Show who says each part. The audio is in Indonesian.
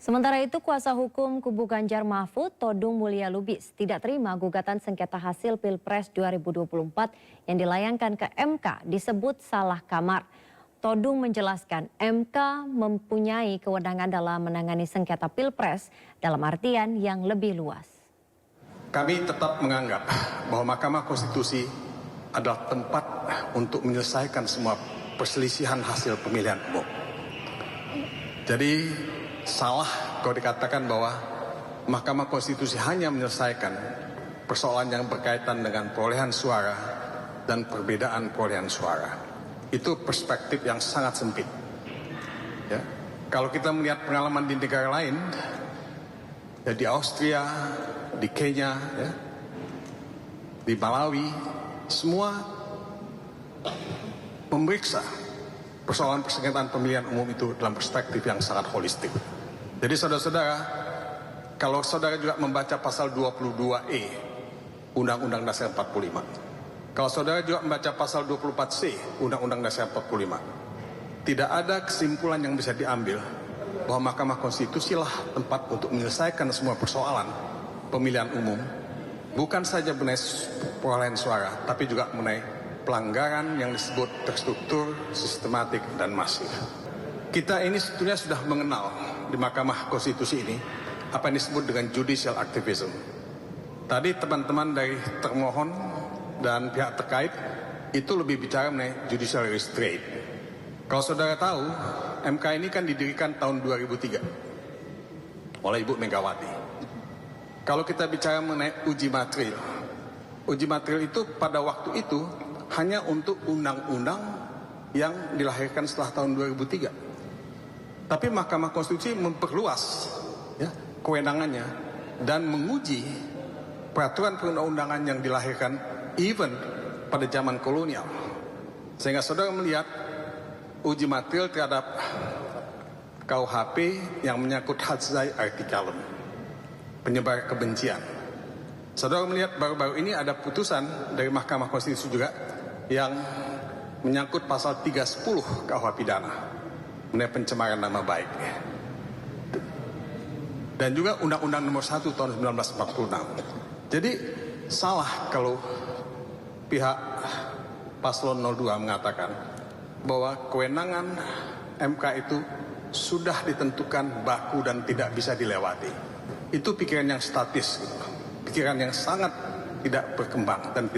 Speaker 1: Sementara itu, kuasa hukum kubu Ganjar Mahfud, Todung Mulya Lubis, tidak terima gugatan sengketa hasil Pilpres 2024 yang dilayangkan ke MK disebut salah kamar. Todung menjelaskan MK mempunyai kewenangan dalam menangani sengketa Pilpres dalam artian yang lebih luas.
Speaker 2: Kami tetap menganggap bahwa Mahkamah Konstitusi adalah tempat untuk menyelesaikan semua perselisihan hasil pemilihan umum. Jadi salah kalau dikatakan bahwa Mahkamah Konstitusi hanya menyelesaikan persoalan yang berkaitan dengan perolehan suara dan perbedaan perolehan suara. Itu perspektif yang sangat sempit. Ya. Kalau kita melihat pengalaman di negara lain, ya di Austria, di Kenya, ya, di Malawi, semua memeriksa persoalan persengketaan pemilihan umum itu dalam perspektif yang sangat holistik. Jadi saudara-saudara, kalau saudara juga membaca pasal 22E Undang-Undang Dasar 45, kalau saudara juga membaca pasal 24C Undang-Undang Dasar 45, tidak ada kesimpulan yang bisa diambil bahwa Mahkamah Konstitusi lah tempat untuk menyelesaikan semua persoalan pemilihan umum, bukan saja mengenai perolehan suara, tapi juga mengenai pelanggaran yang disebut terstruktur, sistematik, dan masif. Kita ini sebetulnya sudah mengenal di Mahkamah Konstitusi ini apa yang disebut dengan judicial activism. Tadi teman-teman dari termohon dan pihak terkait itu lebih bicara mengenai judicial restraint. Kalau saudara tahu, MK ini kan didirikan tahun 2003 oleh Ibu Megawati. Kalau kita bicara mengenai uji material itu pada waktu itu hanya untuk undang-undang yang dilahirkan setelah tahun 2003. Tapi Mahkamah Konstitusi memperluas ya, kewenangannya dan menguji peraturan perundang-undangan yang dilahirkan even pada zaman kolonial. Sehingga saudara melihat uji material terhadap KUHP yang menyangkut hadzai artikelum, penyebar kebencian. Saudara melihat baru-baru ini ada putusan dari Mahkamah Konstitusi juga yang menyangkut pasal 310 KUH pidana mengenai pencemaran nama baik. Dan juga Undang-Undang Nomor 1 tahun 1946. Jadi salah kalau pihak Paslon 02 mengatakan bahwa kewenangan MK itu sudah ditentukan baku dan tidak bisa dilewati. Itu pikiran yang statis, pikiran yang sangat tidak berkembang dan